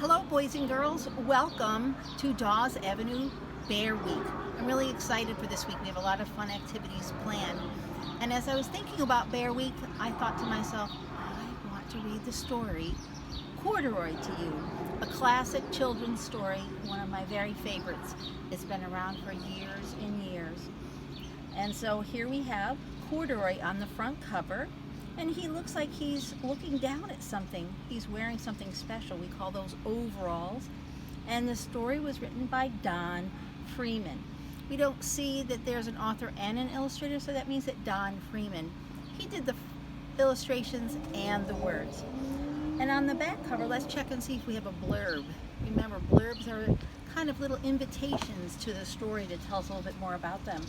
Hello boys and girls, welcome to Dawes Avenue Bear Week. I'm really excited for this week. We have a lot of fun activities planned. And as I was thinking about Bear Week, I thought to myself, I want to read the story Corduroy to you. A classic children's story, one of my very favorites. It's been around for years and years. And so here we have Corduroy on the front cover. And he looks like he's looking down at something. He's wearing something special. We call those overalls. And the story was written by Don Freeman. We don't see that there's an author and an illustrator, so that means that Don Freeman, he did the illustrations and the words. And on the back cover, let's check and see if we have a blurb. Remember, blurbs are kind of little invitations to the story to tell us a little bit more about them.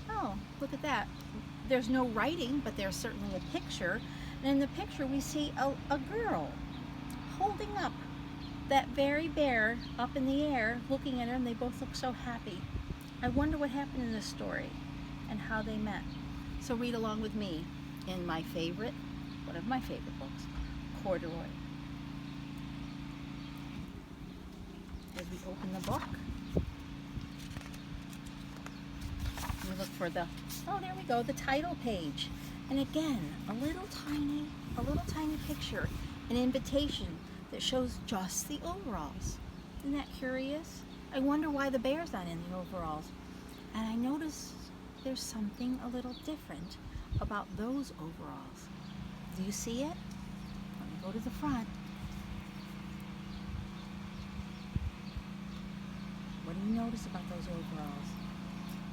Oh, look at that. There's no writing, but there's certainly a picture. And in the picture, we see a girl holding up that very bear up in the air, looking at her, and they both look so happy. I wonder what happened in this story and how they met. So read along with me in my favorite, one of my favorite books, Corduroy. As we open the book, we look for the, oh, there we go, the title page. And again, a little tiny picture, an invitation that shows just the overalls. Isn't that curious? I wonder why the bear's not in the overalls. And I notice there's something a little different about those overalls. Do you see it? Let me go to the front. What do you notice about those overalls?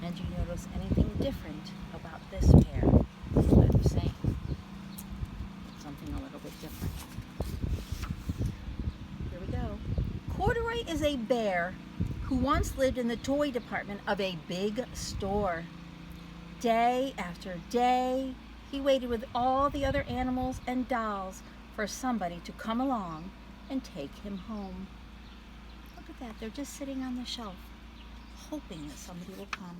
And do you notice anything different about this pair? What I'm saying. Something a little bit different. Here we go. Corduroy is a bear who once lived in the toy department of a big store. Day after day, he waited with all the other animals and dolls for somebody to come along and take him home. Look at that. They're just sitting on the shelf, hoping that somebody will come.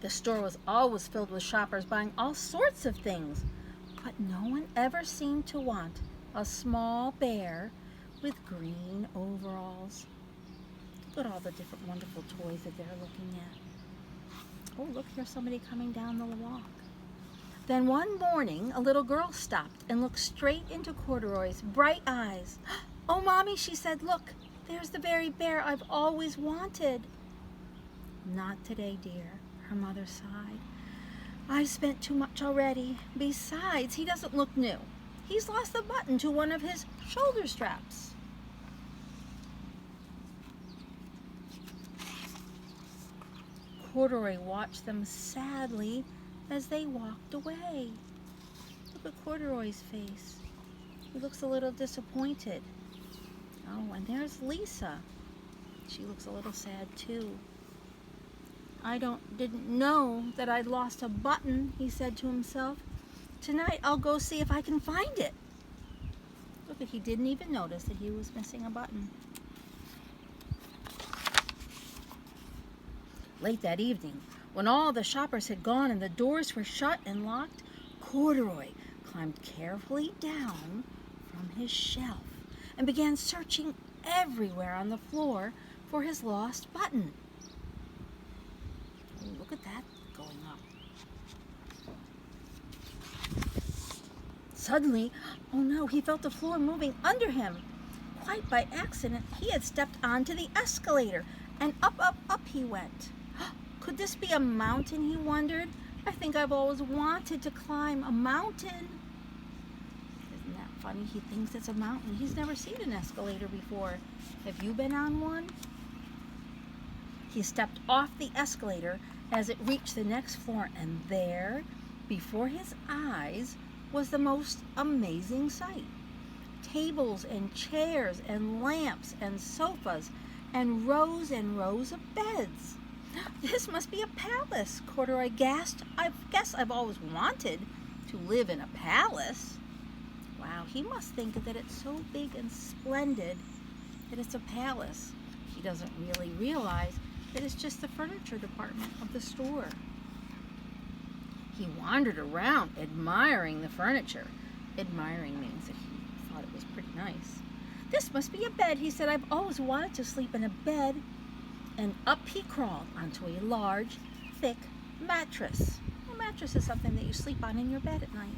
The store was always filled with shoppers buying all sorts of things, but no one ever seemed to want a small bear with green overalls. Look at all the different wonderful toys that they're looking at. Oh, look, here's somebody coming down the walk. Then one morning, a little girl stopped and looked straight into Corduroy's bright eyes. "Oh, Mommy," she said, "look, there's the very bear I've always wanted." "Not today, dear," her mother sighed. "I've spent too much already. Besides, he doesn't look new. He's lost the button to one of his shoulder straps." Corduroy watched them sadly as they walked away. Look at Corduroy's face. He looks a little disappointed. Oh, and there's Lisa. She looks a little sad too. Didn't know that I'd lost a button," he said to himself. "Tonight I'll go see if I can find it." Look, he didn't even notice that he was missing a button. Late that evening, when all the shoppers had gone and the doors were shut and locked, Corduroy climbed carefully down from his shelf and began searching everywhere on the floor for his lost button. Oh, look at that going up. Suddenly, oh no, he felt the floor moving under him. Quite by accident, he had stepped onto the escalator, and up he went. Could this be a mountain, he wondered? I think I've always wanted to climb a mountain. Isn't that funny? He thinks it's a mountain. He's never seen an escalator before. Have you been on one? He stepped off the escalator as it reached the next floor, and there, before his eyes, was the most amazing sight. Tables and chairs and lamps and sofas and rows of beds. "This must be a palace," Corduroy gasped. "I guess I've always wanted to live in a palace." Wow, he must think that it's so big and splendid that it's a palace. He doesn't really realize that it's just the furniture department of the store. He wandered around admiring the furniture. Admiring means that he thought it was pretty nice. "This must be a bed," he said. "I've always wanted to sleep in a bed." And up he crawled onto a large, thick mattress. A mattress is something that you sleep on in your bed at night.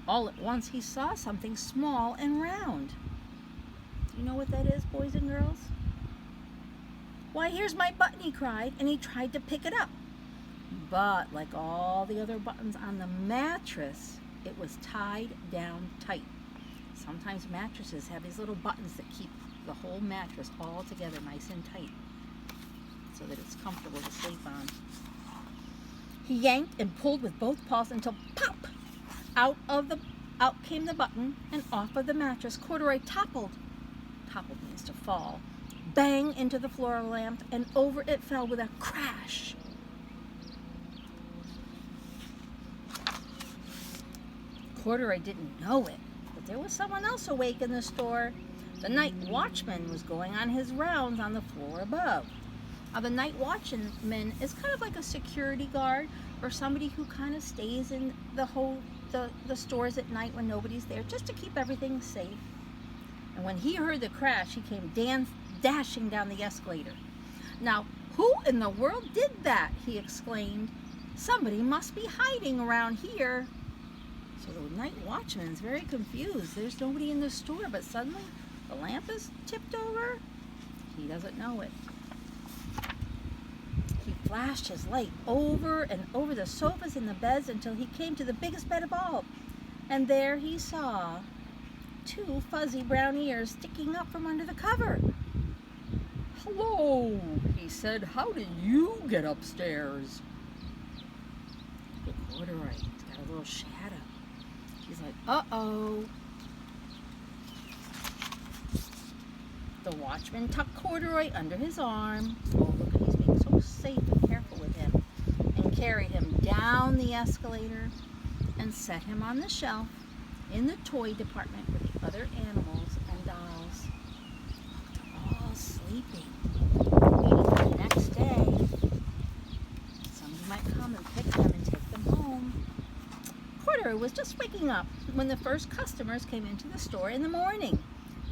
All at once he saw something small and round. Do you know what that is, boys and girls? "Why, here's my button," he cried, and he tried to pick it up. But like all the other buttons on the mattress, it was tied down tight. Sometimes mattresses have these little buttons that keep the whole mattress all together nice and tight so that it's comfortable to sleep on. He yanked and pulled with both paws until pop! Out came the button, and off of the mattress Corduroy toppled. Toppled means to fall. Bang into the floor lamp, and over it fell with a crash. Corduroy didn't know it, but there was someone else awake in the store. The night watchman was going on his rounds on the floor above. Now, the night watchman is kind of like a security guard or somebody who kind of stays in the stores at night when nobody's there, just to keep everything safe. And when he heard the crash, he came dashing down the escalator. "Now, who in the world did that?" he exclaimed. "Somebody must be hiding around here." So the night watchman is very confused. There's nobody in the store, but suddenly the lamp is tipped over. He doesn't know it. He flashed his light over and over the sofas and the beds until he came to the biggest bed of all. And there he saw 2 fuzzy brown ears sticking up from under the cover. "Hello," he said. "How did you get upstairs?" Look at Corduroy. He's got a little shadow. He's like, uh-oh. The watchman tucked Corduroy under his arm. Oh, look, he's being so safe and careful with him. And carried him down the escalator and set him on the shelf in the toy department with the other animals and dolls. Look, they're all sleeping. Waiting for the next day. Somebody might come and pick them and take them home. Corduroy was just waking up when the first customers came into the store in the morning.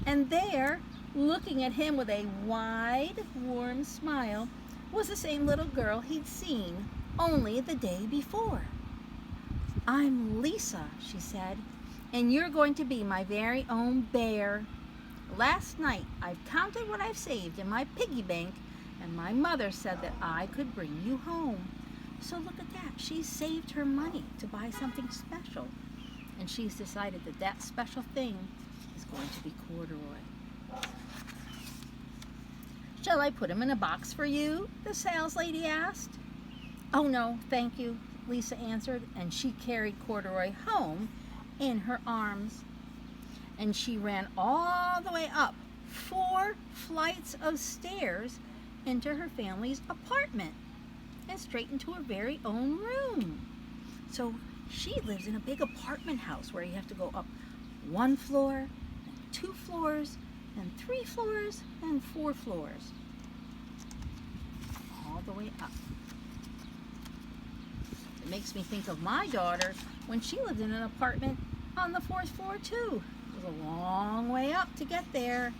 And there, looking at him with a wide, warm smile, was the same little girl he'd seen only the day before. "I'm Lisa," she said, "and you're going to be my very own bear. Last night I've counted what I've saved in my piggy bank, and my mother said that I could bring you home. So look at that, she's saved her money to buy something special, and she's decided that that special thing is going to be Corduroy." "Shall I put him in a box for you?" the sales lady asked. "Oh no, thank you," Lisa answered, and she carried Corduroy home in her arms. And she ran all the way up 4 flights of stairs into her family's apartment and straight into her very own room. So she lives in a big apartment house where you have to go up 1 floor, and 2 floors, and 3 floors, and 4 floors. All the way up. It makes me think of my daughter when she lived in an apartment on the 4th floor too. It was a long way up to get there.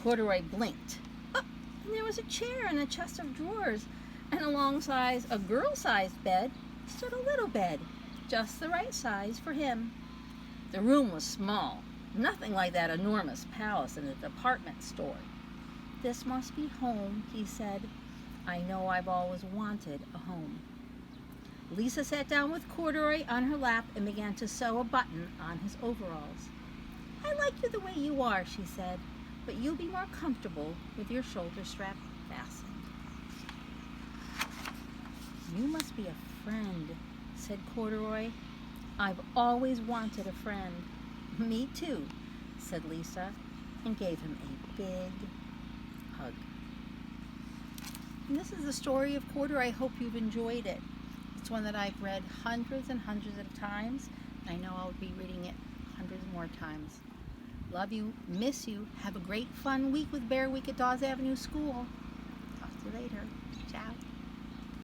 Corduroy blinked. Oh, and there was a chair and a chest of drawers, and alongside a girl-sized bed stood a little bed, just the right size for him. The room was small, nothing like that enormous palace in the department store. "This must be home," he said. "I know I've always wanted a home." Lisa sat down with Corduroy on her lap and began to sew a button on his overalls. "I like you the way you are," she said, "but you'll be more comfortable with your shoulder strap fastened." "You must be a friend," said Corduroy. "I've always wanted a friend." "Me too," said Lisa, and gave him a big hug. And this is the story of Corduroy. I hope you've enjoyed it. It's one that I've read hundreds and hundreds of times. I know I'll be reading it hundreds more times. Love you, miss you. Have a great fun week with Bear Week at Dawes Avenue School. Talk to you later. Ciao.